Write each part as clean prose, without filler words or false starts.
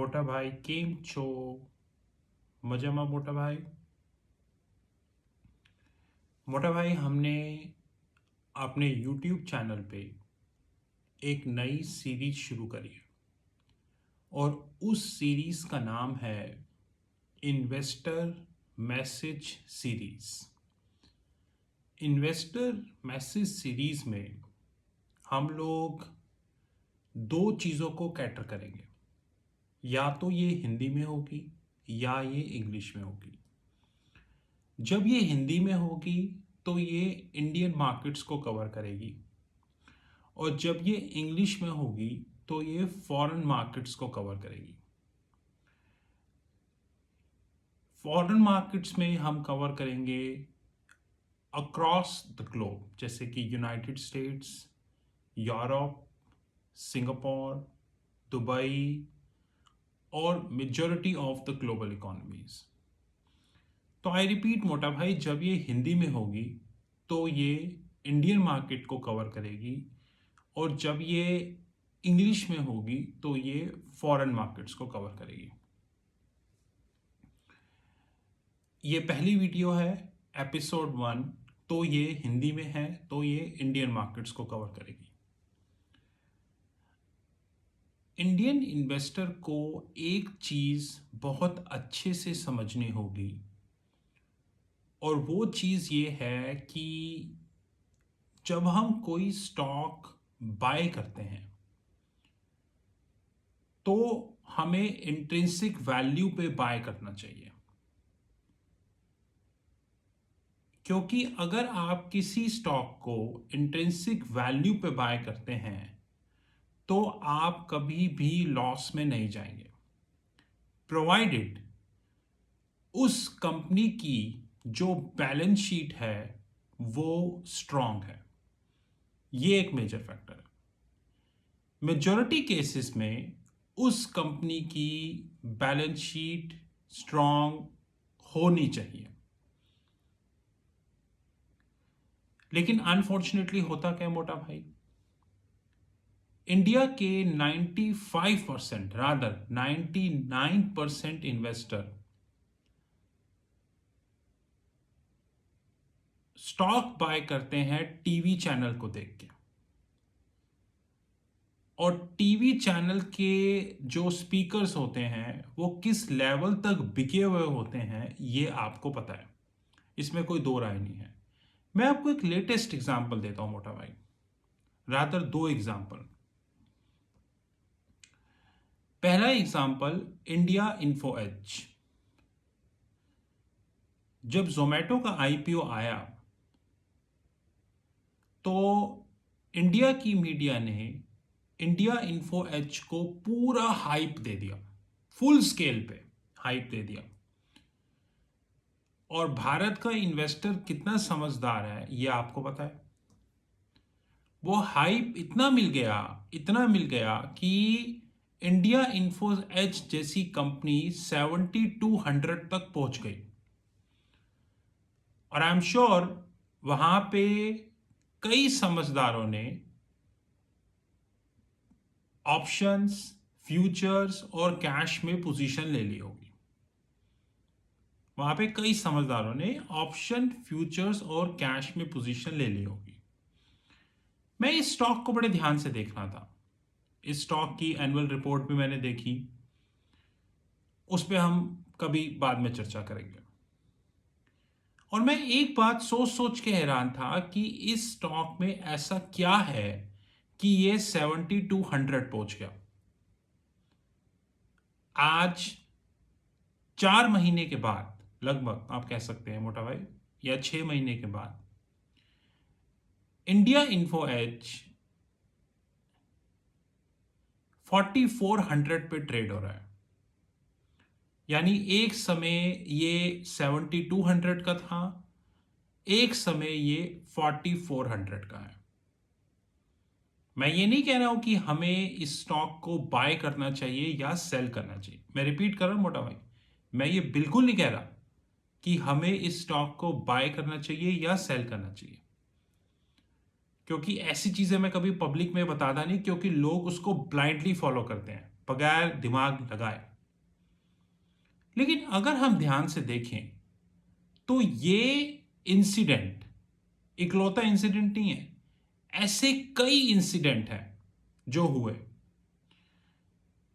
મોટા ભાઈ કેમ છો? મજામાં મોટા ભાઈ? मोटा भाई हमने अपने YouTube चैनल पे एक नई सीरीज शुरू करी है और उस सीरीज का नाम है investor message series. Investor message series में हम लोग दो चीज़ों को कैटर करेंगे, या तो ये हिंदी में होगी या ये इंग्लिश में होगी। जब ये हिंदी में होगी तो ये इंडियन मार्केट्स को कवर करेगी और जब ये इंग्लिश में होगी तो ये फॉरेन मार्केट्स को कवर करेगी। फॉरेन मार्केट्स में हम कवर करेंगे अक्रॉस द ग्लोब, जैसे कि United States, Europe, Singapore, Dubai और majority of the global economies. तो आई रिपीट मोटा भाई, जब ये हिंदी में होगी तो ये इंडियन मार्केट को कवर करेगी और जब ये इंग्लिश में होगी तो ये फॉरेन मार्केट्स को कवर करेगी। ये पहली वीडियो है, एपिसोड 1, तो ये हिंदी में है, तो ये इंडियन मार्केट्स को कवर करेगी। इंडियन इन्वेस्टर को एक चीज़ बहुत अच्छे से समझनी होगी और वो चीज़ ये है कि जब हम कोई स्टॉक बाय करते हैं तो हमें इंट्रिंसिक वैल्यू पे बाय करना चाहिए, क्योंकि अगर आप किसी स्टॉक को इंट्रिंसिक वैल्यू पे बाय करते हैं तो आप कभी भी लॉस में नहीं जाएंगे, प्रोवाइडेड उस कंपनी की जो बैलेंस शीट है वो स्ट्रांग है। ये एक मेजर फैक्टर है। मेजॉरिटी केसेस में उस कंपनी की बैलेंस शीट स्ट्रांग होनी चाहिए, लेकिन अनफॉर्चुनेटली होता क्या मोटा भाई, इंडिया के 95% रादर 99% इन्वेस्टर स्टॉक बाय करते हैं टीवी चैनल को देख के, और टीवी चैनल के जो स्पीकर्स होते हैं वो किस लेवल तक बिके हुए होते हैं ये आपको पता है, इसमें कोई दो राय नहीं है। मैं आपको एक लेटेस्ट एग्जांपल देता हूं मोटा भाई, रादर दो एग्जांपल। पहला एग्जांपल इंडिया इन्फो एज। जब जोमेटो का आईपीओ आया तो इंडिया की मीडिया ने इंडिया इन्फो एज को पूरा हाइप दे दिया, फुल स्केल पे हाइप दे दिया। और भारत का इन्वेस्टर कितना समझदार है ये आपको पता है। वो हाइप इतना मिल गया कि इंडिया इन्फो एज जैसी कंपनी 7200 तक पहुंच गई। और आई एम श्योर वहां पे कई समझदारों ने ऑप्शंस, फ्यूचर्स और कैश में पोजीशन ले ली होगी। वहां पे कई समझदारों ने ऑप्शन, फ्यूचर्स और कैश में पोजीशन ले ली होगी। मैं इस स्टॉक को बड़े ध्यान से देख रहा था। इस स्टॉक की एनुअल रिपोर्ट भी मैंने देखी, उस पर हम कभी बाद में चर्चा करेंगे। और मैं एक बात सोच सोच के हैरान था कि इस स्टॉक में ऐसा क्या है कि ये 7200 पहुंच गया। आज 4 महीने के बाद, लगभग आप कह सकते हैं मोटा भाई, या 6 महीने के बाद इंडिया इन्फो एज 4400 पे ट्रेड हो रहा है। यानी एक समय ये 7200 का था, एक समय ये 4400 का है। मैं ये नहीं कह रहा हूं कि हमें इस स्टॉक को बाय करना चाहिए या सेल करना चाहिए। मैं रिपीट कर रहा हूं मोटा भाई, मैं ये बिल्कुल नहीं कह रहा कि हमें इस स्टॉक को बाय करना चाहिए या सेल करना चाहिए, क्योंकि ऐसी चीजें मैं कभी पब्लिक में बताता नहीं, क्योंकि लोग उसको ब्लाइंडली फॉलो करते हैं बगैर दिमाग लगाए। लेकिन अगर हम ध्यान से देखें तो ये इंसिडेंट इकलौता इंसिडेंट नहीं है, ऐसे कई इंसिडेंट हैं जो हुए।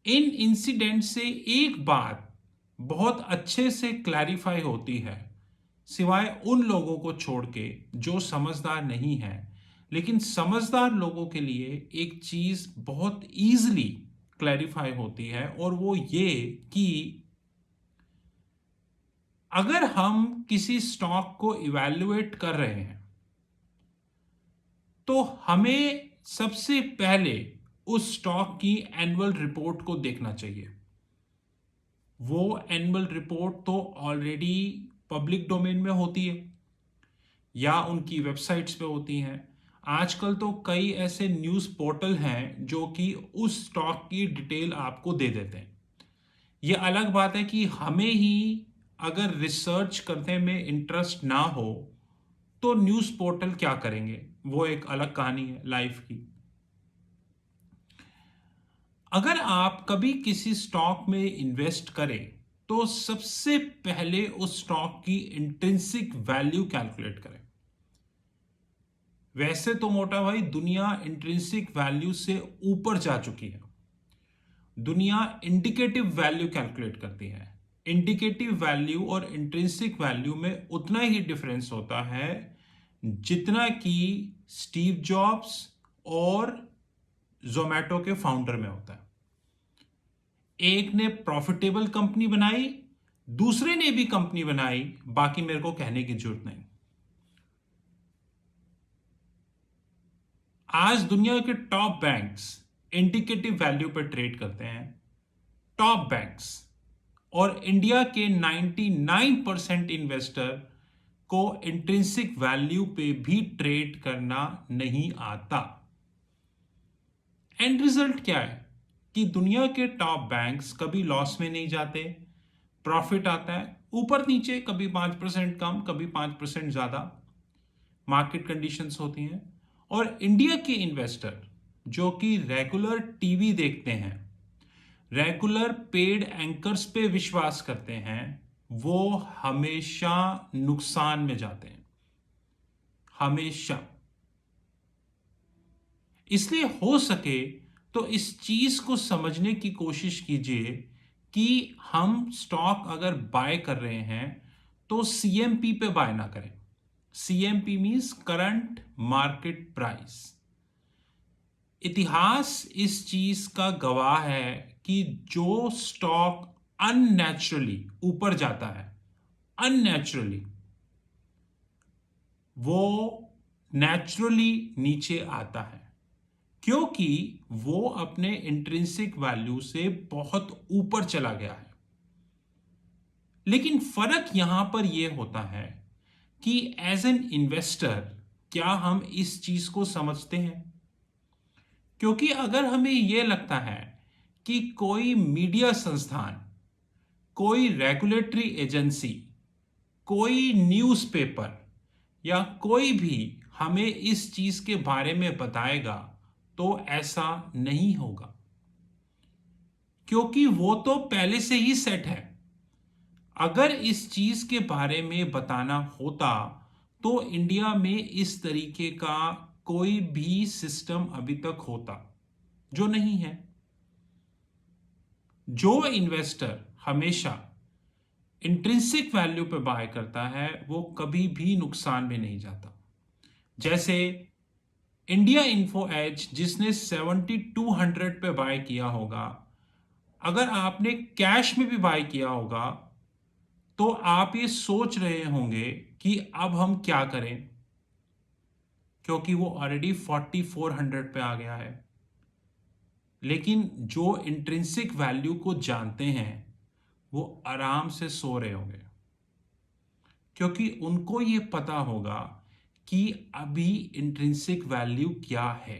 इन इंसिडेंट से एक बात बहुत अच्छे से क्लैरिफाई होती है, सिवाय उन लोगों को छोड़ के जो समझदार नहीं है। लेकिन समझदार लोगों के लिए एक चीज बहुत ईजिली क्लैरिफाई होती है, और वो ये कि अगर हम किसी स्टॉक को इवैल्यूएट कर रहे हैं तो हमें सबसे पहले उस स्टॉक की एनुअल रिपोर्ट को देखना चाहिए। वो एनुअल रिपोर्ट तो ऑलरेडी पब्लिक डोमेन में होती है या उनकी वेबसाइट्स पे होती हैं। आजकल तो कई ऐसे न्यूज़ पोर्टल हैं जो कि उस स्टॉक की डिटेल आपको दे देते हैं। ये अलग बात है कि हमें ही अगर रिसर्च करने में इंटरेस्ट ना हो तो न्यूज़ पोर्टल क्या करेंगे, वो एक अलग कहानी है लाइफ की। अगर आप कभी किसी स्टॉक में इन्वेस्ट करें तो सबसे पहले उस स्टॉक की इंट्रिंसिक वैल्यू कैलकुलेट करें। वैसे तो मोटा भाई दुनिया इंट्रिंसिक वैल्यू से ऊपर जा चुकी है। दुनिया इंडिकेटिव वैल्यू कैलकुलेट करती है। इंडिकेटिव वैल्यू और इंट्रिंसिक वैल्यू में उतना ही डिफरेंस होता है जितना कि स्टीव जॉब्स और जोमैटो के फाउंडर में होता है। एक ने प्रॉफिटेबल कंपनी बनाई, दूसरे ने भी कंपनी बनाई, बाकी मेरे को कहने की जरूरत नहीं। आज दुनिया के टॉप बैंक्स इंडिकेटिव वैल्यू पर ट्रेड करते हैं, टॉप बैंक्स। और इंडिया के 99% इन्वेस्टर को इंट्रिंसिक वैल्यू पे भी ट्रेड करना नहीं आता। एंड रिजल्ट क्या है कि दुनिया के टॉप बैंक्स कभी लॉस में नहीं जाते, प्रॉफिट आता है ऊपर नीचे, कभी 5% कम, कभी 5% ज्यादा, मार्केट कंडीशंस होती हैं। और इंडिया के इन्वेस्टर जो कि रेगुलर टीवी देखते हैं, रेगुलर पेड एंकर्स पे विश्वास करते हैं, वो हमेशा नुकसान में जाते हैं, हमेशा। इसलिए हो सके तो इस चीज को समझने की कोशिश कीजिए कि हम स्टॉक अगर बाय कर रहे हैं तो सीएमपी पे बाय ना करें। CMP means current market price. इतिहास इस चीज का गवाह है कि जो स्टॉक अननेचुरली ऊपर जाता है, अननेचुरली, वो नेचुरली नीचे आता है क्योंकि वो अपने इंट्रिंसिक वैल्यू से बहुत ऊपर चला गया है। लेकिन फर्क यहां पर यह होता है कि एज एन इन्वेस्टर क्या हम इस चीज को समझते हैं? क्योंकि अगर हमें यह लगता है कि कोई मीडिया संस्थान, कोई रेगुलेटरी एजेंसी, कोई न्यूज़पेपर या कोई भी हमें इस चीज के बारे में बताएगा तो ऐसा नहीं होगा, क्योंकि वो तो पहले से ही सेट है। अगर इस चीज के बारे में बताना होता तो इंडिया में इस तरीके का कोई भी सिस्टम अभी तक होता, जो नहीं है। जो इन्वेस्टर हमेशा इंट्रिंसिक वैल्यू पे बाय करता है वो कभी भी नुकसान में नहीं जाता। जैसे इंडिया इन्फो एज जिसने 7200 पे बाय किया होगा, अगर आपने कैश में भी बाय किया होगा तो आप ये सोच रहे होंगे कि अब हम क्या करें, क्योंकि वो ऑलरेडी 4400 पे आ गया है। लेकिन जो इंट्रिंसिक वैल्यू को जानते हैं वो आराम से सो रहे होंगे, क्योंकि उनको ये पता होगा कि अभी इंट्रिंसिक वैल्यू क्या है।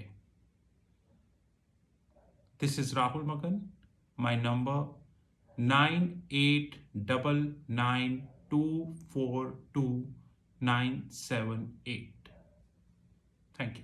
दिस इज राहुल मगन, माय नंबर 9899242978। Thank you.